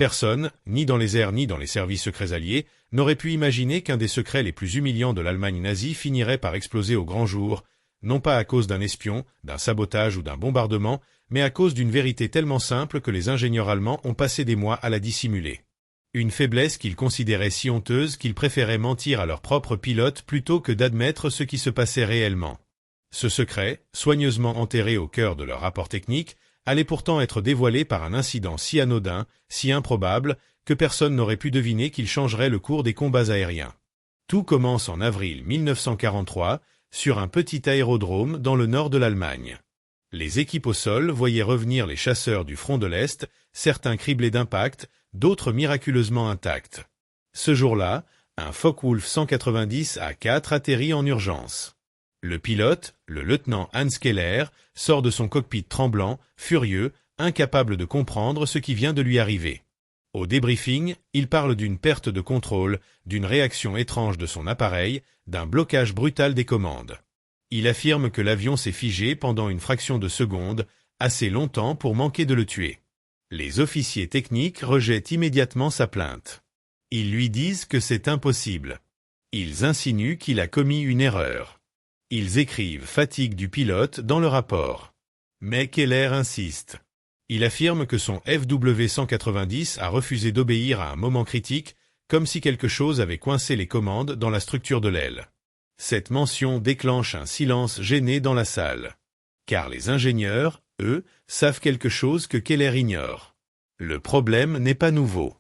Personne, ni dans les airs ni dans les services secrets alliés, n'aurait pu imaginer qu'un des secrets les plus humiliants de l'Allemagne nazie finirait par exploser au grand jour, non pas à cause d'un espion, d'un sabotage ou d'un bombardement, mais à cause d'une vérité tellement simple que les ingénieurs allemands ont passé des mois à la dissimuler. Une faiblesse qu'ils considéraient si honteuse qu'ils préféraient mentir à leurs propres pilotes plutôt que d'admettre ce qui se passait réellement. Ce secret, soigneusement enterré au cœur de leur rapport technique, allait pourtant être dévoilé par un incident si anodin, si improbable, que personne n'aurait pu deviner qu'il changerait le cours des combats aériens. Tout commence en avril 1943, sur un petit aérodrome dans le nord de l'Allemagne. Les équipes au sol voyaient revenir les chasseurs du front de l'Est, certains criblés d'impacts, d'autres miraculeusement intacts. Ce jour-là, un Focke-Wulf 190 A4 atterrit en urgence. Le pilote, le lieutenant Hans Keller, sort de son cockpit tremblant, furieux, incapable de comprendre ce qui vient de lui arriver. Au débriefing, il parle d'une perte de contrôle, d'une réaction étrange de son appareil, d'un blocage brutal des commandes. Il affirme que l'avion s'est figé pendant une fraction de seconde, assez longtemps pour manquer de le tuer. Les officiers techniques rejettent immédiatement sa plainte. Ils lui disent que c'est impossible. Ils insinuent qu'il a commis une erreur. Ils écrivent fatigue du pilote dans le rapport. Mais Keller insiste. Il affirme que son FW-190 a refusé d'obéir à un moment critique, comme si quelque chose avait coincé les commandes dans la structure de l'aile. Cette mention déclenche un silence gêné dans la salle. Car les ingénieurs, eux, savent quelque chose que Keller ignore. Le problème n'est pas nouveau.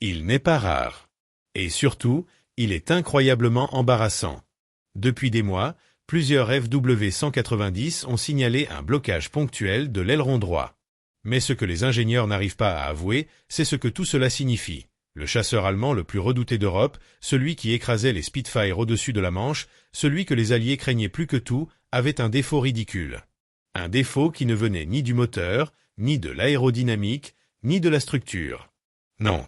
Il n'est pas rare. Et surtout, il est incroyablement embarrassant. Depuis des mois, plusieurs FW-190 ont signalé un blocage ponctuel de l'aileron droit. Mais ce que les ingénieurs n'arrivent pas à avouer, c'est ce que tout cela signifie. Le chasseur allemand le plus redouté d'Europe, celui qui écrasait les Spitfire au-dessus de la Manche, celui que les Alliés craignaient plus que tout, avait un défaut ridicule. Un défaut qui ne venait ni du moteur, ni de l'aérodynamique, ni de la structure. Non.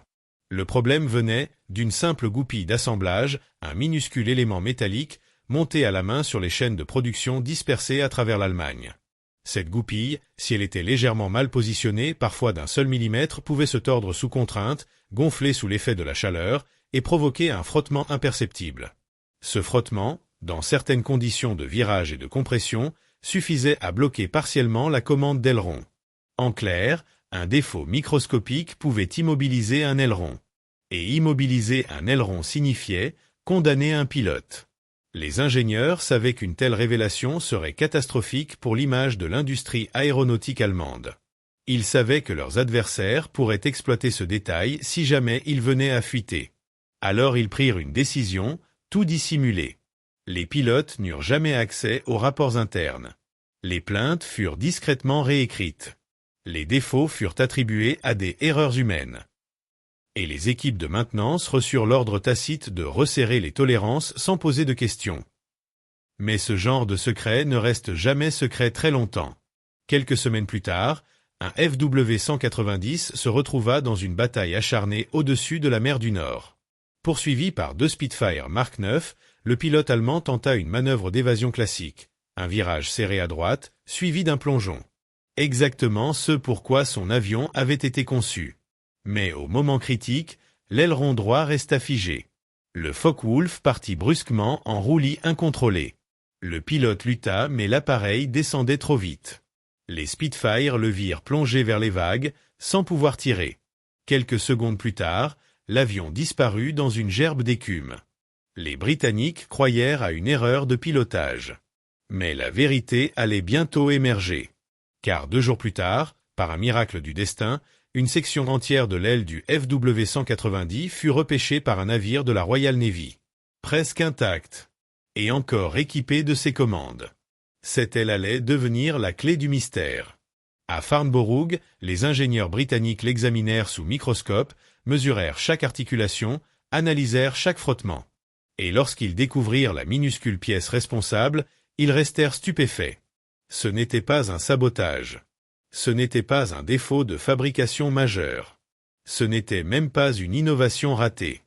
Le problème venait d'une simple goupille d'assemblage, un minuscule élément métallique, monté à la main sur les chaînes de production dispersées à travers l'Allemagne. Cette goupille, si elle était légèrement mal positionnée, parfois d'un seul millimètre, pouvait se tordre sous contrainte, gonfler sous l'effet de la chaleur, et provoquer un frottement imperceptible. Ce frottement, dans certaines conditions de virage et de compression, suffisait à bloquer partiellement la commande d'aileron. En clair, un défaut microscopique pouvait immobiliser un aileron. Et immobiliser un aileron signifiait condamner un pilote. Les ingénieurs savaient qu'une telle révélation serait catastrophique pour l'image de l'industrie aéronautique allemande. Ils savaient que leurs adversaires pourraient exploiter ce détail si jamais il venait à fuiter. Alors ils prirent une décision, tout dissimulée. Les pilotes n'eurent jamais accès aux rapports internes. Les plaintes furent discrètement réécrites. Les défauts furent attribués à des erreurs humaines. Et les équipes de maintenance reçurent l'ordre tacite de resserrer les tolérances sans poser de questions. Mais ce genre de secret ne reste jamais secret très longtemps. Quelques semaines plus tard, un FW-190 se retrouva dans une bataille acharnée au-dessus de la mer du Nord. Poursuivi par 2 Spitfire Mark IX, le pilote allemand tenta une manœuvre d'évasion classique, un virage serré à droite, suivi d'un plongeon. Exactement ce pourquoi son avion avait été conçu. Mais au moment critique, l'aileron droit resta figé. Le Focke-Wulf partit brusquement en roulis incontrôlé. Le pilote lutta mais l'appareil descendait trop vite. Les Spitfire le virent plonger vers les vagues, sans pouvoir tirer. Quelques secondes plus tard, l'avion disparut dans une gerbe d'écume. Les Britanniques croyèrent à une erreur de pilotage. Mais la vérité allait bientôt émerger. Car 2 jours plus tard, par un miracle du destin, une section entière de l'aile du FW-190 fut repêchée par un navire de la Royal Navy. Presque intacte. Et encore équipée de ses commandes. Cette aile allait devenir la clé du mystère. À Farnborough, les ingénieurs britanniques l'examinèrent sous microscope, mesurèrent chaque articulation, analysèrent chaque frottement. Et lorsqu'ils découvrirent la minuscule pièce responsable, ils restèrent stupéfaits. Ce n'était pas un sabotage. Ce n'était pas un défaut de fabrication majeur. Ce n'était même pas une innovation ratée.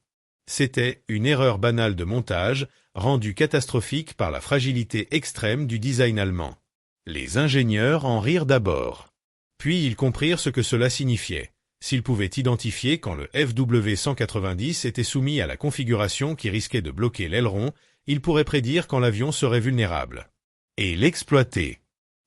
C'était une erreur banale de montage, rendue catastrophique par la fragilité extrême du design allemand. Les ingénieurs en rirent d'abord. Puis ils comprirent ce que cela signifiait. S'il pouvait identifier quand le FW-190 était soumis à la configuration qui risquait de bloquer l'aileron, il pourrait prédire quand l'avion serait vulnérable. Et l'exploiter.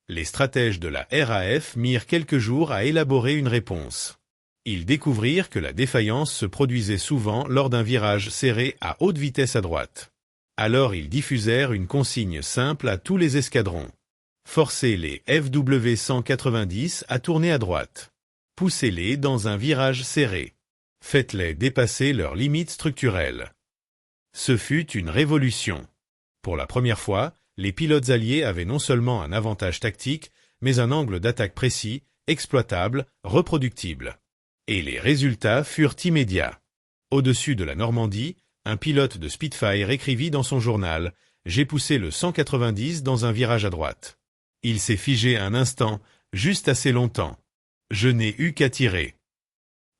Les stratèges de la RAF mirent quelques jours à élaborer une réponse. Ils découvrirent que la défaillance se produisait souvent lors d'un virage serré à haute vitesse à droite. Alors ils diffusèrent une consigne simple à tous les escadrons. Forcez les FW-190 à tourner à droite. Poussez-les dans un virage serré. Faites-les dépasser leurs limites structurelles. Ce fut une révolution. Pour la première fois, les pilotes alliés avaient non seulement un avantage tactique, mais un angle d'attaque précis, exploitable, reproductible. Et les résultats furent immédiats. Au-dessus de la Normandie, un pilote de Spitfire écrivit dans son journal « J'ai poussé le 190 dans un virage à droite. Il s'est figé un instant, juste assez longtemps. Je n'ai eu qu'à tirer. »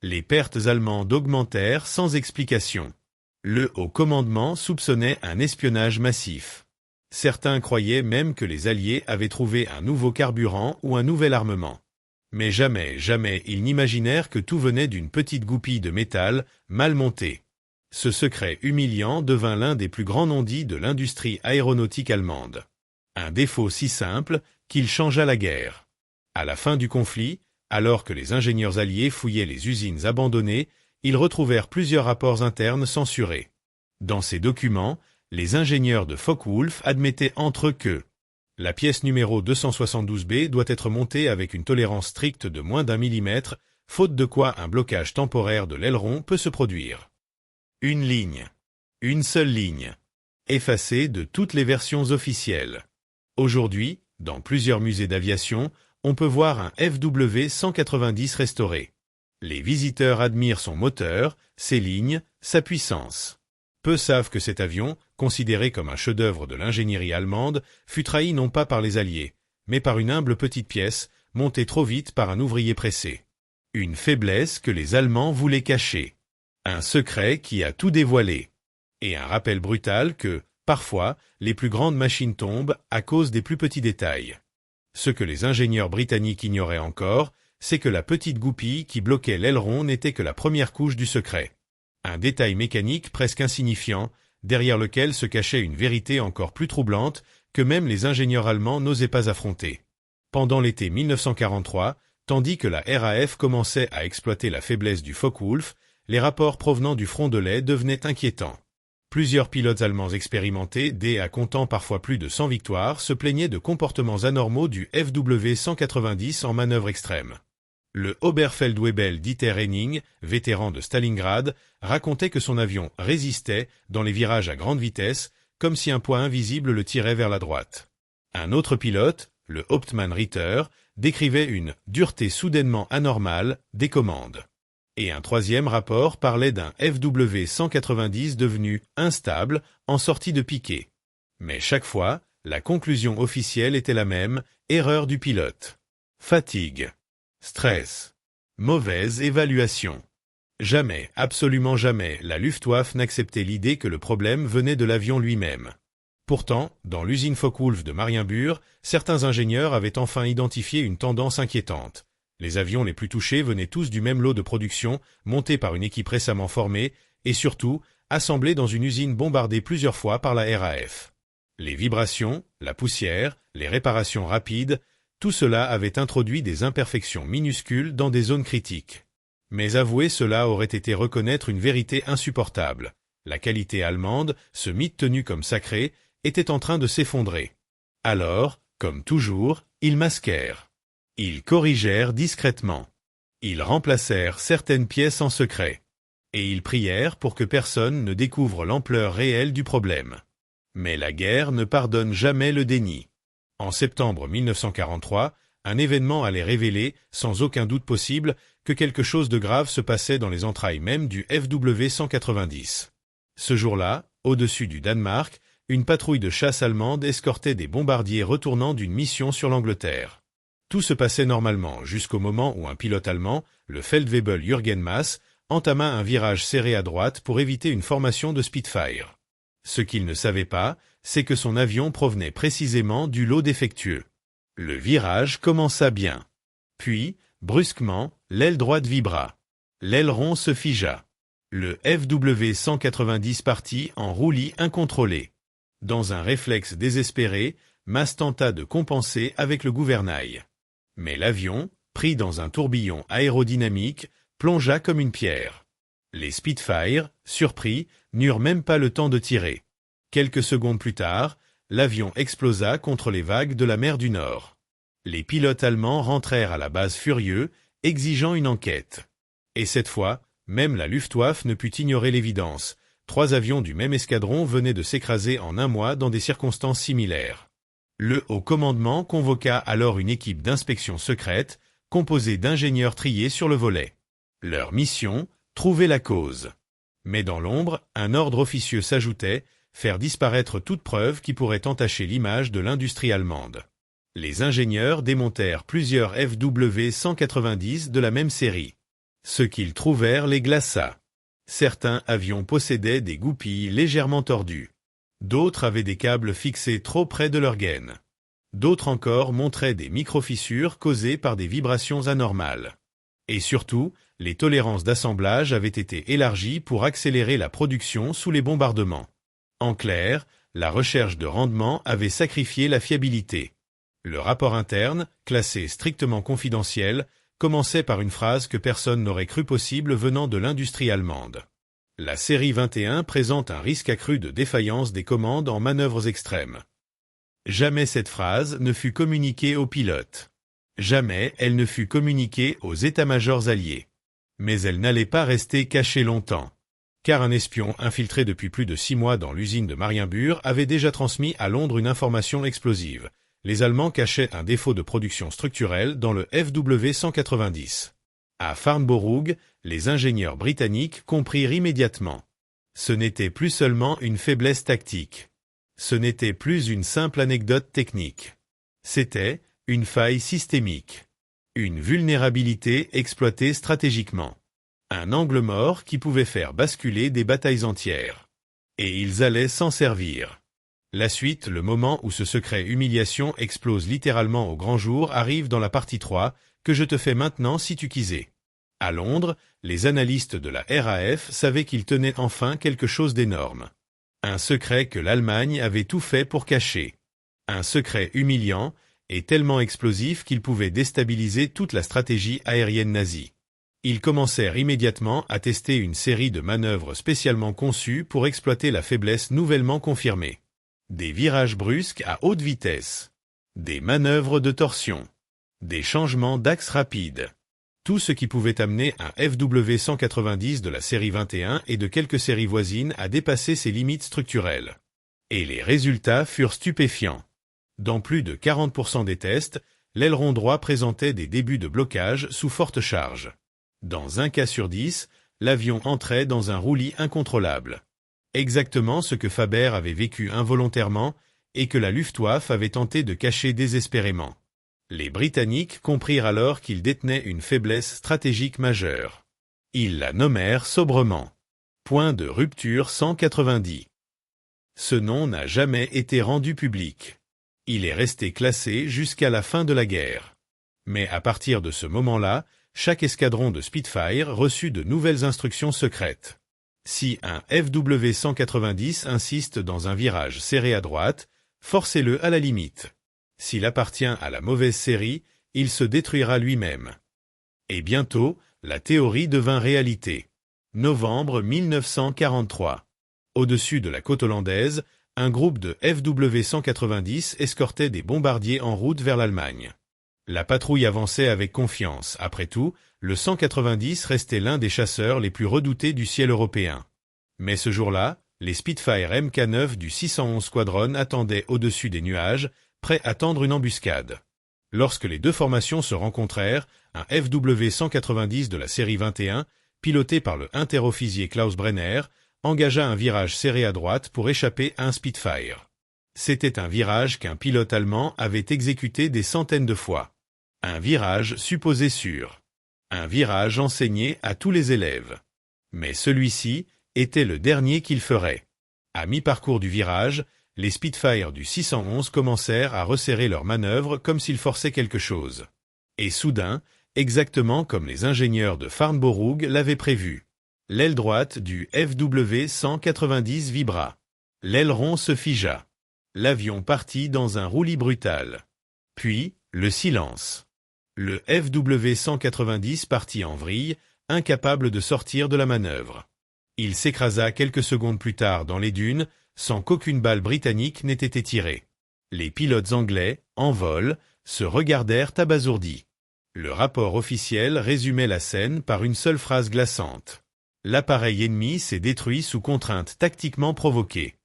Les pertes allemandes augmentèrent sans explication. Le haut commandement soupçonnait un espionnage massif. Certains croyaient même que les Alliés avaient trouvé un nouveau carburant ou un nouvel armement. Mais jamais ils n'imaginèrent que tout venait d'une petite goupille de métal, mal montée. Ce secret humiliant devint l'un des plus grands non-dits de l'industrie aéronautique allemande. Un défaut si simple qu'il changea la guerre. À la fin du conflit, alors que les ingénieurs alliés fouillaient les usines abandonnées, ils retrouvèrent plusieurs rapports internes censurés. Dans ces documents, les ingénieurs de Focke-Wulf admettaient entre eux que la pièce numéro 272B doit être montée avec une tolérance stricte de moins d'1 millimètre, faute de quoi un blocage temporaire de l'aileron peut se produire. Une ligne. Une seule ligne. Effacée de toutes les versions officielles. Aujourd'hui, dans plusieurs musées d'aviation, on peut voir un FW-190 restauré. Les visiteurs admirent son moteur, ses lignes, sa puissance. Peu savent que cet avion, considéré comme un chef-d'œuvre de l'ingénierie allemande, fut trahi non pas par les Alliés, mais par une humble petite pièce, montée trop vite par un ouvrier pressé. Une faiblesse que les Allemands voulaient cacher. Un secret qui a tout dévoilé. Et un rappel brutal que, parfois, les plus grandes machines tombent à cause des plus petits détails. Ce que les ingénieurs britanniques ignoraient encore, c'est que la petite goupille qui bloquait l'aileron n'était que la première couche du secret. Un détail mécanique presque insignifiant, derrière lequel se cachait une vérité encore plus troublante que même les ingénieurs allemands n'osaient pas affronter. Pendant l'été 1943, tandis que la RAF commençait à exploiter la faiblesse du Focke-Wulf, les rapports provenant du front de lait devenaient inquiétants. Plusieurs pilotes allemands expérimentés, à comptant parfois plus de 100 victoires, se plaignaient de comportements anormaux du FW-190 en manœuvre extrême. Le Oberfeldwebel Dieter Henning, vétéran de Stalingrad, racontait que son avion résistait dans les virages à grande vitesse, comme si un poids invisible le tirait vers la droite. Un autre pilote, le Hauptmann Ritter, décrivait une « dureté soudainement anormale » des commandes. Et un troisième rapport parlait d'un FW-190 devenu instable en sortie de piqué. Mais chaque fois, la conclusion officielle était la même, erreur du pilote. Fatigue. Stress. Mauvaise évaluation. Jamais, absolument jamais, la Luftwaffe n'acceptait l'idée que le problème venait de l'avion lui-même. Pourtant, dans l'usine Focke-Wulf de Marienburg, certains ingénieurs avaient enfin identifié une tendance inquiétante. Les avions les plus touchés venaient tous du même lot de production, montés par une équipe récemment formée, et surtout, assemblés dans une usine bombardée plusieurs fois par la RAF. Les vibrations, la poussière, les réparations rapides, tout cela avait introduit des imperfections minuscules dans des zones critiques. Mais avouer cela aurait été reconnaître une vérité insupportable. La qualité allemande, ce mythe tenu comme sacré, était en train de s'effondrer. Alors, comme toujours, ils masquèrent. Ils corrigèrent discrètement. Ils remplacèrent certaines pièces en secret. Et ils prièrent pour que personne ne découvre l'ampleur réelle du problème. Mais la guerre ne pardonne jamais le déni. En septembre 1943, un événement allait révéler, sans aucun doute possible, que quelque chose de grave se passait dans les entrailles même du FW-190. Ce jour-là, au-dessus du Danemark, une patrouille de chasse allemande escortait des bombardiers retournant d'une mission sur l'Angleterre. Tout se passait normalement jusqu'au moment où un pilote allemand, le Feldwebel Jürgen Mass, entama un virage serré à droite pour éviter une formation de Spitfire. Ce qu'il ne savait pas, c'est que son avion provenait précisément du lot défectueux. Le virage commença bien. Puis, brusquement, l'aile droite vibra. L'aileron se figea. Le FW-190 partit en roulis incontrôlé. Dans un réflexe désespéré, Masse tenta de compenser avec le gouvernail. Mais l'avion, pris dans un tourbillon aérodynamique, plongea comme une pierre. Les Spitfire, surpris, n'eurent même pas le temps de tirer. Quelques secondes plus tard, l'avion explosa contre les vagues de la mer du Nord. Les pilotes allemands rentrèrent à la base furieux, exigeant une enquête. Et cette fois, même la Luftwaffe ne put ignorer l'évidence. 3 avions du même escadron venaient de s'écraser en un mois dans des circonstances similaires. Le haut commandement convoqua alors une équipe d'inspection secrète, composée d'ingénieurs triés sur le volet. Leur mission, trouver la cause. Mais dans l'ombre, un ordre officieux s'ajoutait, faire disparaître toute preuve qui pourrait entacher l'image de l'industrie allemande. Les ingénieurs démontèrent plusieurs FW-190 de la même série. Ce qu'ils trouvèrent les glaça. Certains avions possédaient des goupilles légèrement tordues. D'autres avaient des câbles fixés trop près de leur gaine. D'autres encore montraient des micro-fissures causées par des vibrations anormales. Et surtout, les tolérances d'assemblage avaient été élargies pour accélérer la production sous les bombardements. En clair, la recherche de rendement avait sacrifié la fiabilité. Le rapport interne, classé strictement confidentiel, commençait par une phrase que personne n'aurait cru possible venant de l'industrie allemande. La série 21 présente un risque accru de défaillance des commandes en manœuvres extrêmes. Jamais cette phrase ne fut communiquée aux pilotes. Jamais elle ne fut communiquée aux états-majors alliés. Mais elle n'allait pas rester cachée longtemps. Car un espion infiltré depuis plus de 6 mois dans l'usine de Marienburg avait déjà transmis à Londres une information explosive. Les Allemands cachaient un défaut de production structurelle dans le FW-190. À Farnborough, les ingénieurs britanniques comprirent immédiatement. Ce n'était plus seulement une faiblesse tactique. Ce n'était plus une simple anecdote technique. C'était une faille systémique. Une vulnérabilité exploitée stratégiquement. Un angle mort qui pouvait faire basculer des batailles entières. Et ils allaient s'en servir. La suite, le moment où ce secret humiliation explose littéralement au grand jour, arrive dans la partie 3, que je te fais maintenant si tu quisais. À Londres, les analystes de la RAF savaient qu'ils tenaient enfin quelque chose d'énorme. Un secret que l'Allemagne avait tout fait pour cacher. Un secret humiliant et tellement explosif qu'il pouvait déstabiliser toute la stratégie aérienne nazie. Ils commencèrent immédiatement à tester une série de manœuvres spécialement conçues pour exploiter la faiblesse nouvellement confirmée. Des virages brusques à haute vitesse. Des manœuvres de torsion. Des changements d'axe rapides. Tout ce qui pouvait amener un FW-190 de la série 21 et de quelques séries voisines à dépasser ses limites structurelles. Et les résultats furent stupéfiants. Dans plus de 40% des tests, l'aileron droit présentait des débuts de blocage sous forte charge. Dans un cas sur 10, l'avion entrait dans un roulis incontrôlable. Exactement ce que Faber avait vécu involontairement et que la Luftwaffe avait tenté de cacher désespérément. Les Britanniques comprirent alors qu'ils détenaient une faiblesse stratégique majeure. Ils la nommèrent sobrement. Point de rupture 190. Ce nom n'a jamais été rendu public. Il est resté classé jusqu'à la fin de la guerre. Mais à partir de ce moment-là, chaque escadron de Spitfire reçut de nouvelles instructions secrètes. Si un FW-190 insiste dans un virage serré à droite, forcez-le à la limite. S'il appartient à la mauvaise série, il se détruira lui-même. Et bientôt, la théorie devint réalité. Novembre 1943. Au-dessus de la côte hollandaise, un groupe de FW-190 escortait des bombardiers en route vers l'Allemagne. La patrouille avançait avec confiance. Après tout, le 190 restait l'un des chasseurs les plus redoutés du ciel européen. Mais ce jour-là, les Spitfire Mk9 du 611 Squadron attendaient au-dessus des nuages, prêts à tendre une embuscade. Lorsque les deux formations se rencontrèrent, un FW-190 de la série 21, piloté par le interofficier Klaus Brenner, engagea un virage serré à droite pour échapper à un Spitfire. C'était un virage qu'un pilote allemand avait exécuté des centaines de fois. Un virage supposé sûr. Un virage enseigné à tous les élèves. Mais celui-ci était le dernier qu'il ferait. À mi-parcours du virage, les Spitfire du 611 commencèrent à resserrer leurs manœuvres comme s'ils forçaient quelque chose. Et soudain, exactement comme les ingénieurs de Farnborough l'avaient prévu. L'aile droite du FW-190 vibra. L'aileron se figea. L'avion partit dans un roulis brutal. Puis, le silence. Le FW-190 partit en vrille, incapable de sortir de la manœuvre. Il s'écrasa quelques secondes plus tard dans les dunes, sans qu'aucune balle britannique n'ait été tirée. Les pilotes anglais, en vol, se regardèrent abasourdis. Le rapport officiel résumait la scène par une seule phrase glaçante. L'appareil ennemi s'est détruit sous contrainte tactiquement provoquée.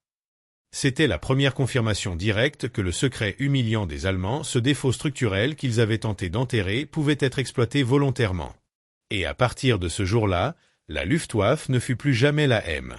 C'était la première confirmation directe que le secret humiliant des Allemands, ce défaut structurel qu'ils avaient tenté d'enterrer, pouvait être exploité volontairement. Et à partir de ce jour-là, la Luftwaffe ne fut plus jamais la M.